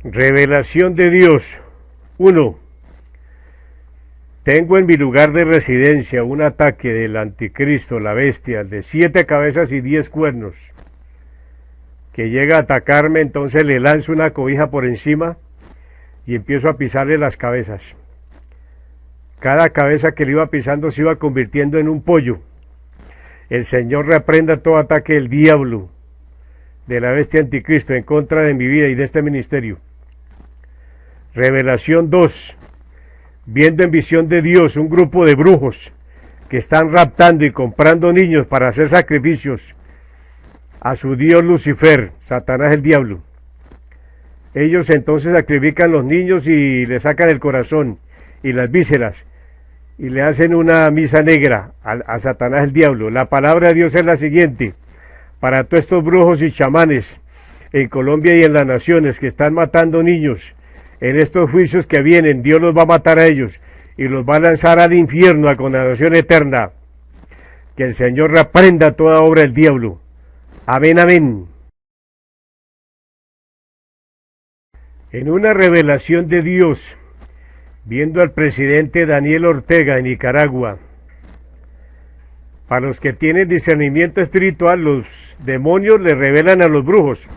Revelación de Dios. 1. Tengo en mi lugar de residencia un ataque del anticristo, la bestia, de 7 cabezas y 10 cuernos, que llega a atacarme. Entonces le lanzo una cobija por encima y empiezo a pisarle las cabezas. Cada cabeza que le iba pisando se iba convirtiendo en un pollo. El Señor reprenda todo ataque del diablo, de la bestia anticristo, en contra de mi vida y de este ministerio. Revelación 2. Viendo en visión de Dios un grupo de brujos que están raptando y comprando niños para hacer sacrificios a su dios Lucifer, Satanás el diablo. Ellos entonces sacrifican los niños y le sacan el corazón y las vísceras y le hacen una misa negra a Satanás el diablo. La palabra de Dios es la siguiente: para todos estos brujos y chamanes en Colombia y en las naciones que están matando niños, en estos juicios que vienen, Dios los va a matar a ellos y los va a lanzar al infierno, a condenación eterna. Que el Señor reprenda toda obra del diablo. Amén, amén. En una revelación de Dios, viendo al presidente Daniel Ortega en Nicaragua, para los que tienen discernimiento espiritual, los demonios le revelan a los brujos.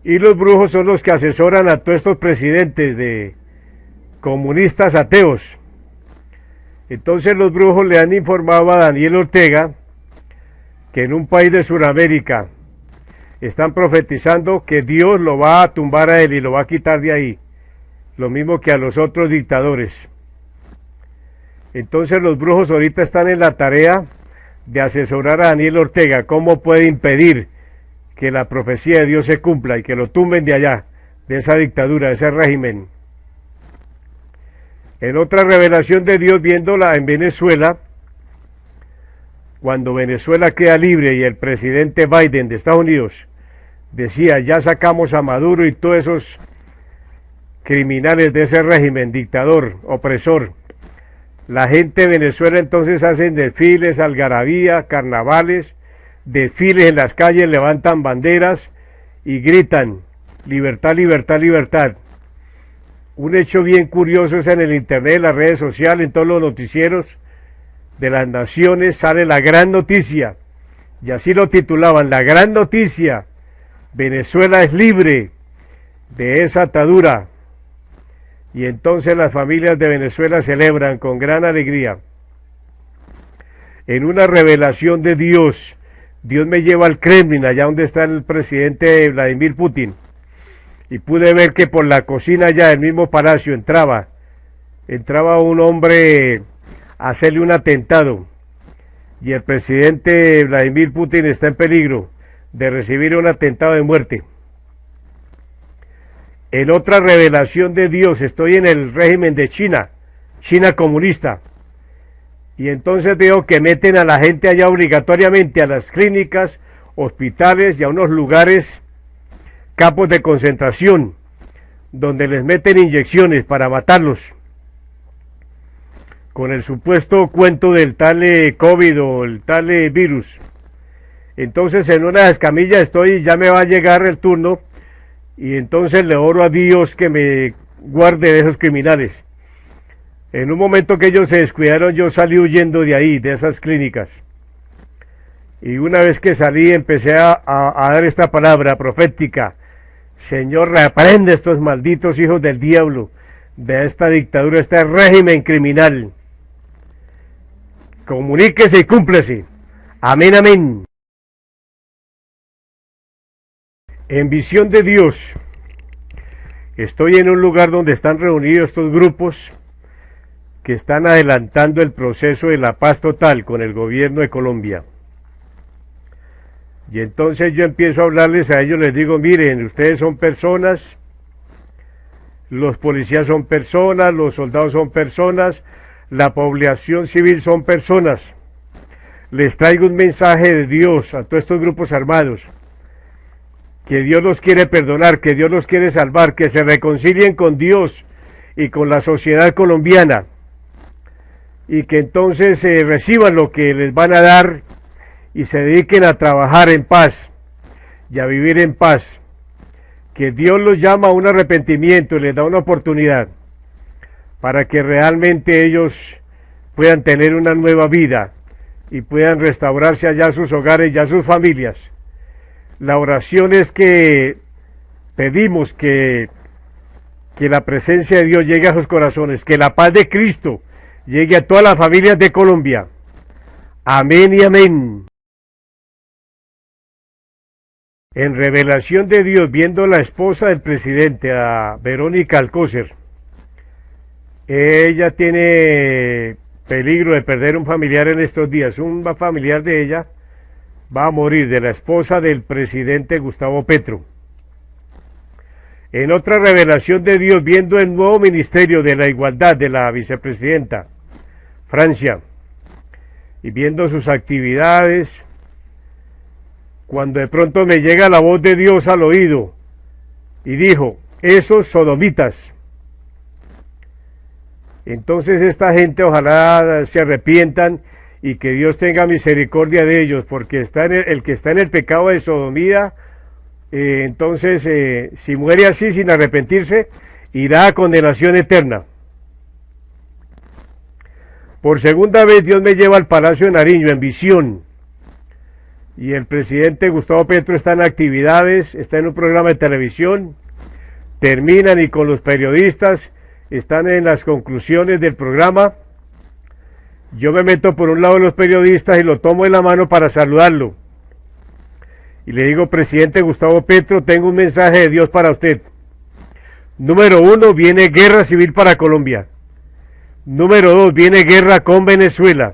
Y los brujos son los que asesoran a todos estos presidentes de comunistas ateos. Entonces los brujos le han informado a Daniel Ortega que en un país de Sudamérica están profetizando que Dios lo va a tumbar a él y lo va a quitar de ahí, lo mismo que a los otros dictadores. Entonces los brujos ahorita están en la tarea de asesorar a Daniel Ortega cómo puede impedir que la profecía de Dios se cumpla y que lo tumben de allá, de esa dictadura, de ese régimen. En otra revelación de Dios, viéndola en Venezuela, cuando Venezuela queda libre y el presidente Biden de Estados Unidos decía: ya sacamos a Maduro y todos esos criminales de ese régimen, dictador, opresor. La gente de Venezuela entonces hacen desfiles, algarabía, carnavales, desfiles en las calles, levantan banderas y gritan: libertad, libertad, libertad. Un hecho bien curioso es en el internet, en las redes sociales, en todos los noticieros de las naciones sale la gran noticia, y así lo titulaban: la gran noticia, Venezuela es libre de esa atadura. Y entonces las familias de Venezuela celebran con gran alegría. En una revelación de Dios, Dios me lleva al Kremlin, allá donde está el presidente Vladimir Putin, y pude ver que por la cocina allá del mismo palacio entraba un hombre a hacerle un atentado, y el presidente Vladimir Putin está en peligro de recibir un atentado de muerte. En otra revelación de Dios, estoy en el régimen de China comunista, y entonces veo que meten a la gente allá obligatoriamente a las clínicas, hospitales y a unos lugares, campos de concentración, donde les meten inyecciones para matarlos, con el supuesto cuento del tal COVID o el tal virus. Entonces en una escamilla estoy y ya me va a llegar el turno, y entonces le oro a Dios que me guarde de esos criminales. En un momento que ellos se descuidaron, yo salí huyendo de ahí, de esas clínicas. Y una vez que salí, empecé a dar esta palabra profética: Señor, reprende a estos malditos hijos del diablo, de esta dictadura, este régimen criminal. Comuníquese y cúmplese. Amén, amén. En visión de Dios, estoy en un lugar donde están reunidos estos grupos que están adelantando el proceso de la paz total con el gobierno de Colombia. Y entonces yo empiezo a hablarles a ellos, les digo: miren, ustedes son personas, los policías son personas, los soldados son personas, la población civil son personas. Les traigo un mensaje de Dios a todos estos grupos armados, que Dios los quiere perdonar, que Dios los quiere salvar, que se reconcilien con Dios y con la sociedad colombiana, y que entonces reciban lo que les van a dar y se dediquen a trabajar en paz y a vivir en paz. que Dios los llama a un arrepentimiento y les da una oportunidad para que realmente ellos puedan tener una nueva vida y puedan restaurarse allá sus hogares y a sus familias. La oración es que pedimos que la presencia de Dios llegue a sus corazones, que la paz de Cristo llegue a todas las familias de Colombia. Amén y amén. En revelación de Dios, viendo la esposa del presidente, a Verónica Alcócer, ella tiene peligro de perder un familiar en estos días. Un familiar de ella va a morir, de la esposa del presidente Gustavo Petro. En otra revelación de Dios, viendo el nuevo ministerio de la igualdad de la vicepresidenta Francia, y viendo sus actividades, cuando de pronto me llega la voz de Dios al oído, y dijo, esos sodomitas. Entonces esta gente ojalá se arrepientan y que Dios tenga misericordia de ellos, porque el que está en el pecado de sodomía, entonces si muere así sin arrepentirse, irá a condenación eterna. Por segunda vez Dios me lleva al Palacio de Nariño en visión, y el presidente Gustavo Petro está en actividades, está en un programa de televisión, terminan y con los periodistas están en las conclusiones del programa. Yo me meto por un lado de los periodistas y lo tomo de la mano para saludarlo. Y le digo, presidente Gustavo Petro, tengo un mensaje de Dios para usted. Número 1, viene guerra civil para Colombia. Número 2, viene guerra con Venezuela.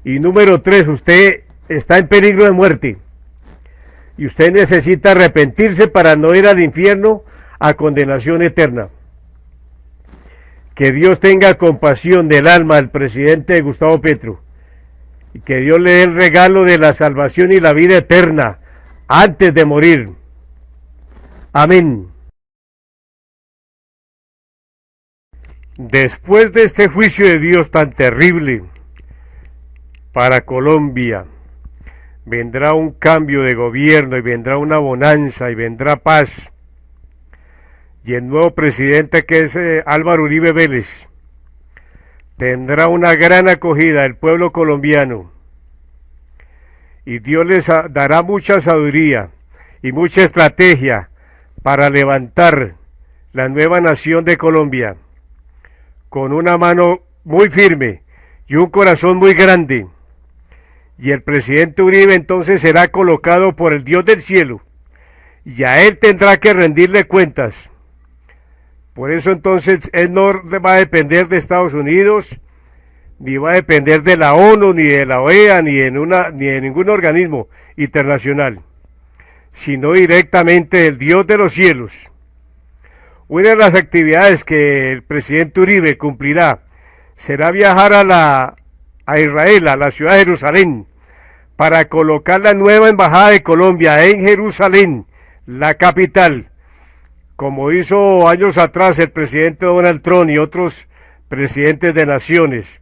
Y número 3, usted está en peligro de muerte. Y usted necesita arrepentirse para no ir al infierno a condenación eterna. Que Dios tenga compasión del alma del presidente Gustavo Petro y que Dios le dé el regalo de la salvación y la vida eterna antes de morir. Amén. Después de este juicio de Dios tan terrible para Colombia, vendrá un cambio de gobierno y vendrá una bonanza y vendrá paz. Y el nuevo presidente, que es Álvaro Uribe Vélez, tendrá una gran acogida del pueblo colombiano y Dios les dará mucha sabiduría y mucha estrategia para levantar la nueva nación de Colombia con una mano muy firme y un corazón muy grande. Y el presidente Uribe entonces será colocado por el Dios del cielo y a él tendrá que rendirle cuentas. Por eso entonces él no va a depender de Estados Unidos, ni va a depender de la ONU, ni de la OEA, ni de ningún organismo internacional, sino directamente del Dios de los cielos. Una de las actividades que el presidente Uribe cumplirá será viajar a Israel, a la ciudad de Jerusalén, para colocar la nueva embajada de Colombia en Jerusalén, la capital, como hizo años atrás el presidente Donald Trump y otros presidentes de naciones.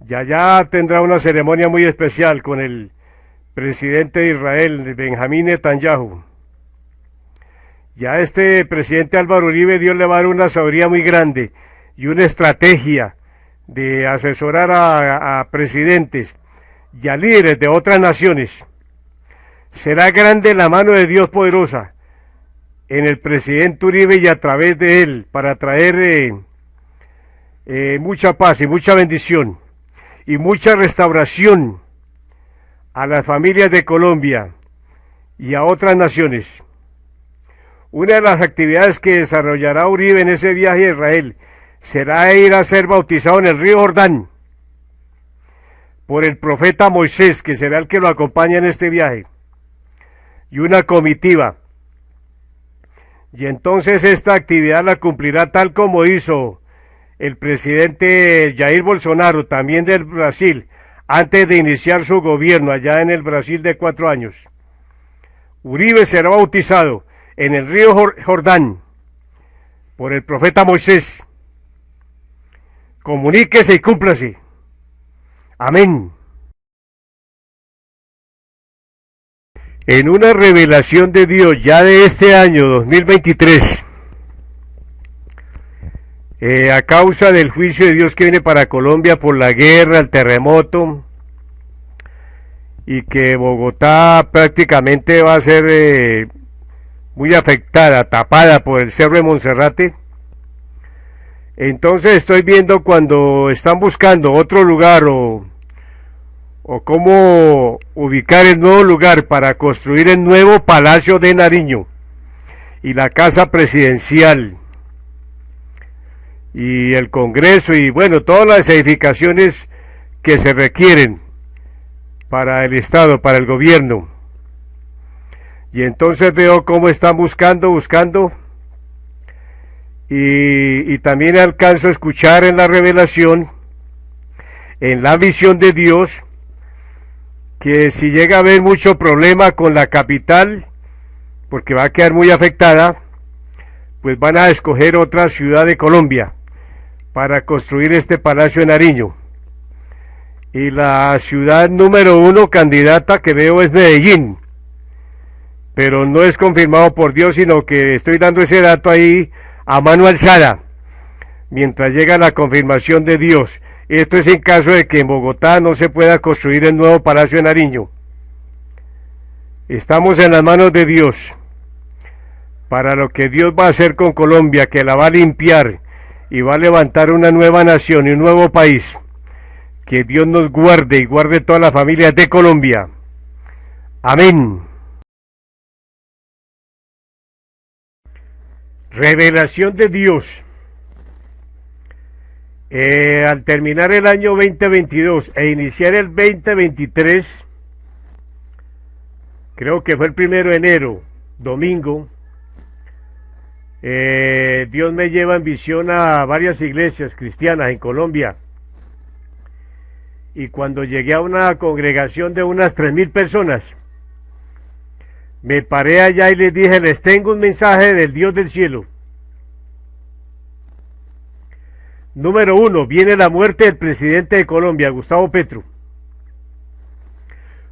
Ya tendrá una ceremonia muy especial con el presidente de Israel, Benjamín Netanyahu. Ya este presidente Álvaro Uribe, Dios le va a dar una sabiduría muy grande y una estrategia de asesorar a presidentes y a líderes de otras naciones. Será grande la mano de Dios poderosa en el presidente Uribe y a través de él para traer mucha paz y mucha bendición y mucha restauración a las familias de Colombia y a otras naciones. Una de las actividades que desarrollará Uribe en ese viaje a Israel será ir a ser bautizado en el río Jordán por el profeta Moisés, que será el que lo acompaña en este viaje, y una comitiva. Y entonces esta actividad la cumplirá tal como hizo el presidente Jair Bolsonaro, también del Brasil, antes de iniciar su gobierno allá en el Brasil de 4 años. Uribe será bautizado en el río Jordán por el profeta Moisés. Comuníquese y cúmplase. Amén. En una revelación de Dios ya de este año 2023, a causa del juicio de Dios que viene para Colombia por la guerra, el terremoto, y que Bogotá prácticamente va a ser muy afectada, tapada por el Cerro de Monserrate. Entonces estoy viendo cuando están buscando otro lugar o cómo ubicar el nuevo lugar para construir el nuevo Palacio de Nariño y la Casa Presidencial y el Congreso y bueno, todas las edificaciones que se requieren para el Estado, para el gobierno. Y entonces veo cómo están buscando, y también alcanzo a escuchar en la revelación, en la visión de Dios, que si llega a haber mucho problema con la capital, porque va a quedar muy afectada, pues van a escoger otra ciudad de Colombia para construir este Palacio de Nariño. Y la ciudad número 1 candidata que veo es Medellín, pero no es confirmado por Dios, sino que estoy dando ese dato ahí a mano alzada, mientras llega la confirmación de Dios. Esto es en caso de que en Bogotá no se pueda construir el nuevo Palacio de Nariño. Estamos en las manos de Dios, para lo que Dios va a hacer con Colombia, que la va a limpiar y va a levantar una nueva nación y un nuevo país. Que Dios nos guarde y guarde todas las familias de Colombia. Amén. Revelación de Dios. Al terminar el año 2022 e iniciar el 2023, creo que fue el 1 de enero, domingo, Dios me lleva en visión a varias iglesias cristianas en Colombia. Y cuando llegué a una congregación de unas 3,000 personas, me paré allá y les dije: les tengo un mensaje del Dios del cielo. Número 1, viene la muerte del presidente de Colombia, Gustavo Petro.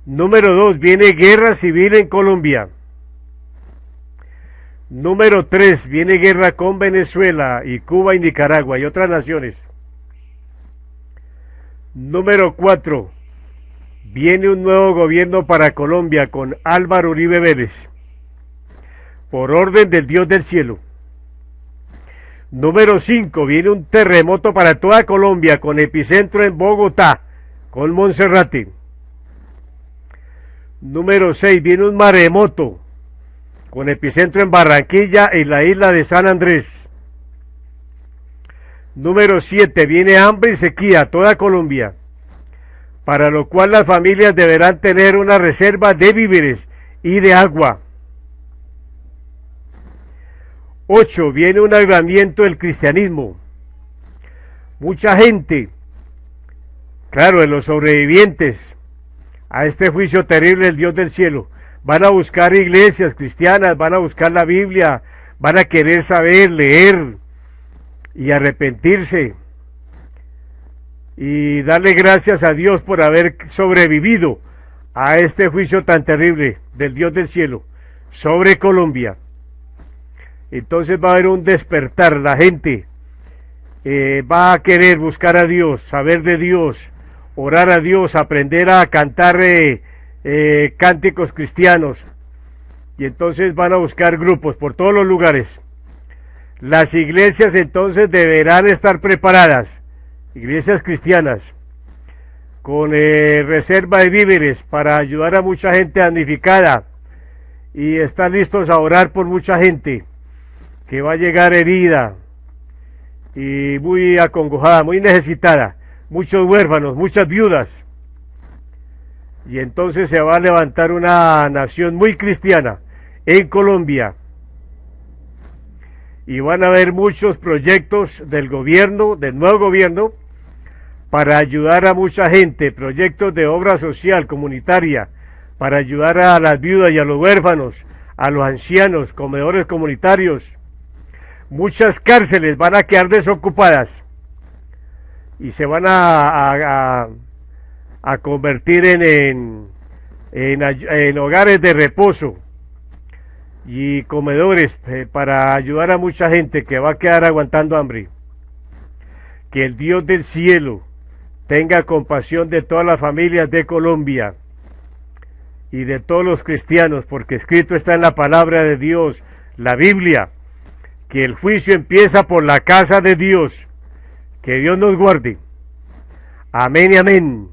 Número 2, viene guerra civil en Colombia. Número 3, viene guerra con Venezuela y Cuba y Nicaragua y otras naciones. Número 4, viene un nuevo gobierno para Colombia con Álvaro Uribe Vélez, por orden del Dios del cielo. Número 5, viene un terremoto para toda Colombia con epicentro en Bogotá, con Monserrate. Número 6, viene un maremoto con epicentro en Barranquilla y la isla de San Andrés. Número 7, viene hambre y sequía a toda Colombia, para lo cual las familias deberán tener una reserva de víveres y de agua. 8, viene un avivamiento del cristianismo. Mucha gente, claro, de los sobrevivientes a este juicio terrible del Dios del cielo, van a buscar iglesias cristianas, van a buscar la Biblia, van a querer saber, leer y arrepentirse y darle gracias a Dios por haber sobrevivido a este juicio tan terrible del Dios del cielo sobre Colombia. Entonces va a haber un despertar, la gente va a querer buscar a Dios, saber de Dios, orar a Dios, aprender a cantar cánticos cristianos, y entonces van a buscar grupos por todos los lugares. Las iglesias entonces deberán estar preparadas, iglesias cristianas, con reserva de víveres para ayudar a mucha gente damnificada, y están listos a orar por mucha gente que va a llegar herida y muy acongojada, muy necesitada, muchos huérfanos, muchas viudas. Y entonces se va a levantar una nación muy cristiana en Colombia. Y van a haber muchos proyectos del gobierno, del nuevo gobierno, para ayudar a mucha gente, proyectos de obra social, comunitaria, para ayudar a las viudas y a los huérfanos, a los ancianos, comedores comunitarios. Muchas cárceles van a quedar desocupadas y se van a convertir en en hogares de reposo y comedores para ayudar a mucha gente que va a quedar aguantando hambre. Que el Dios del cielo tenga compasión de todas las familias de Colombia y de todos los cristianos, porque escrito está en la palabra de Dios, la Biblia, que el juicio empieza por la casa de Dios. Que Dios nos guarde. Amén y amén.